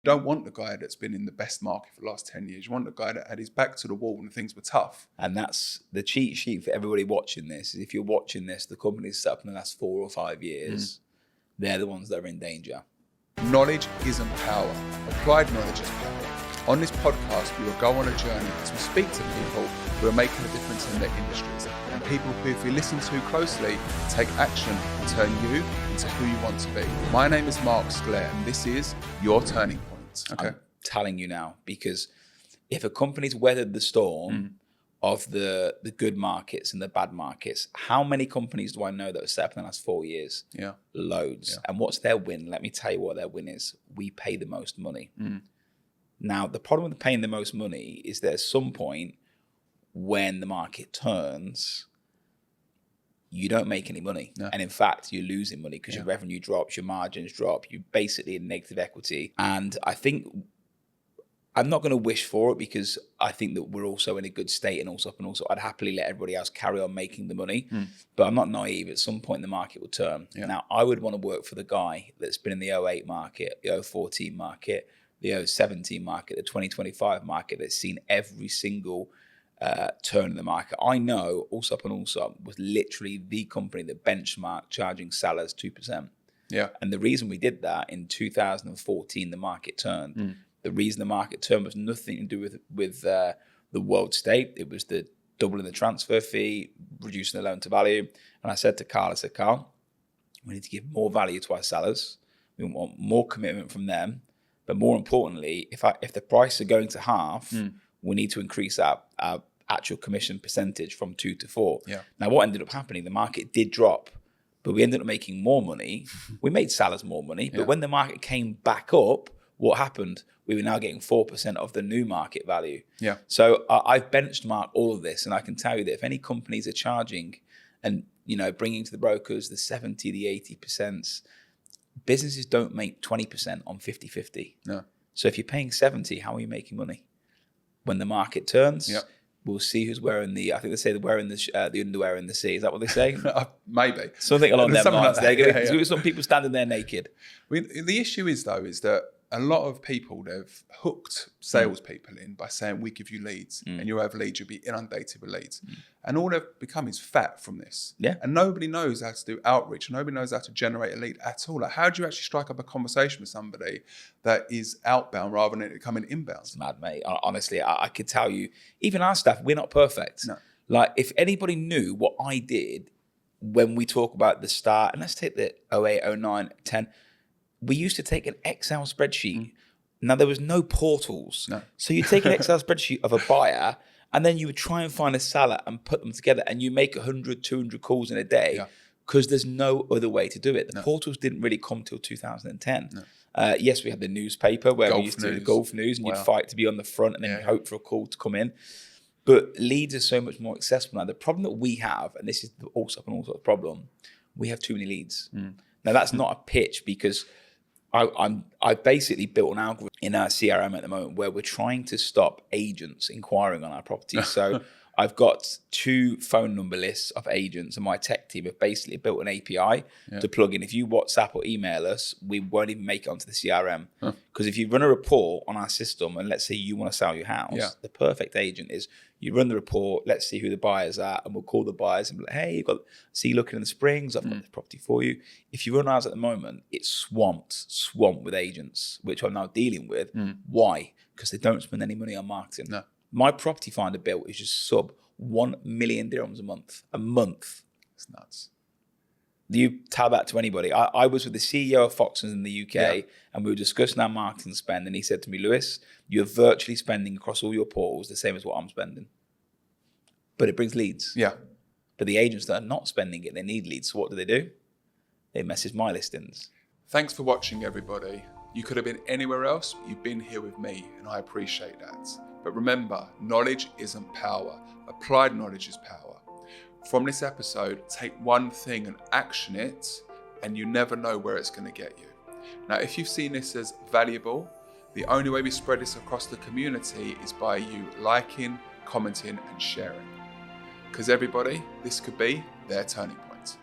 You don't want the guy that's been in the best market for the last 10 years. You want the guy that had his back to the wall when things were tough. And that's the cheat sheet for everybody watching this. Is if you're watching this, the company's set up in the last 4 or 5 years, they're the ones that are in danger. Knowledge isn't power. Applied knowledge is power. On this podcast, we will go on a journey as we speak to people who are making a difference in their industries, and people who, if you listen to closely, take action and turn you into who you want to be. My name is Mark Sclair, and this is Your Turning Point. Okay. I'm telling you now, because if a company's weathered the storm of the good markets and the bad markets, how many companies do I know that have set up in the last 4 years? Yeah. Loads. Yeah. And what's their win? Let me tell you what their win is. We pay the most money. Now, the problem with paying the most money is that at some point when the market turns, you don't make any money. No. And in fact, you're losing money because your revenue drops, your margins drop, you're basically in negative equity. And I think I'm not going to wish for it, because I think that we're also in a good state, and also I'd happily let everybody else carry on making the money. But I'm not naive. At some point the market will turn. Now, I would want to work for the guy that's been in the 08 market, the 014 market, the 017 market, the 2025 market, that's seen every single turn in the market. I know Allsopp Allsopp was literally the company that benchmarked charging sellers 2%. Yeah. And the reason we did that in 2014, the market turned. The reason the market turned was nothing to do with the world state. It was the doubling the transfer fee, reducing the loan to value. And I said to Carl, Carl, we need to give more value to our sellers. We want more commitment from them. But more importantly, if the prices are going to half, we need to increase our actual commission percentage from 2 to 4. Yeah. Now, what ended up happening, the market did drop, but we ended up making more money. We made sellers more money. But when the market came back up, what happened? We were now getting 4% of the new market value. Yeah. So I've benchmarked all of this, and I can tell you that if any companies are charging and bringing to the brokers the 70, the 80%, businesses don't make 20% on 50-50. No. So if you're paying 70, how are you making money? When the market turns, we'll see who's wearing I think they say they're wearing the underwear in the sea. Is that what they say? Maybe. Something along them lines. Like There's some people standing there naked. The issue is that a lot of people, they've hooked salespeople in by saying, we give you leads, and you'll have leads, you'll be inundated with leads. And all they've become is fat from this. Yeah. And nobody knows how to do outreach. Nobody knows how to generate a lead at all. Like, how do you actually strike up a conversation with somebody that is outbound rather than it becoming inbound? It's mad, mate. Honestly, I could tell you, even our staff, we're not perfect. No. Like, if anybody knew what I did when we talk about the start, and let's take the 08, 09, 10, we used to take an Excel spreadsheet. Now, there was no portals. No. So you take an Excel spreadsheet of a buyer, and then you would try and find a seller and put them together, and you make 100, 200 calls in a day, because there's no other way to do it. The portals didn't really come till 2010. No. Yes, we had the newspaper where we used to do the golf news, and you'd fight to be on the front, and then you'd hope for a call to come in. But leads are so much more accessible now. The problem that we have, and this is the Allsopp Allsopp problem, we have too many leads. Now, that's not a pitch, because I've basically built an algorithm in our CRM at the moment where we're trying to stop agents inquiring on our properties. So I've got 2 phone number lists of agents, and my tech team have basically built an API to plug in. If you WhatsApp or email us, we won't even make it onto the CRM. Because if you run a report on our system, and let's say you want to sell your house, the perfect agent is you run the report, let's see who the buyers are, and we'll call the buyers and be like, hey, see you looking in the Springs, I've got this property for you. If you run ours at the moment, it's swamped with agents, which I'm now dealing with. Why? Because they don't spend any money on marketing. No. My property finder bill is just sub 1 million dirhams a month. It's nuts. You tell that to anybody. I was with the CEO of Foxtons in the UK, and we were discussing our marketing spend, and he said to me, Lewis, you're virtually spending across all your portals the same as what I'm spending. But it brings leads. Yeah. But the agents that are not spending it, they need leads. So what do? They message my listings. Thanks for watching, everybody. You could have been anywhere else, but you've been here with me, and I appreciate that. But remember, knowledge isn't power. Applied knowledge is power. From this episode, take one thing and action it, and you never know where it's going to get you. Now, if you've seen this as valuable, the only way we spread this across the community is by you liking, commenting, and sharing. Because everybody, this could be their turning point.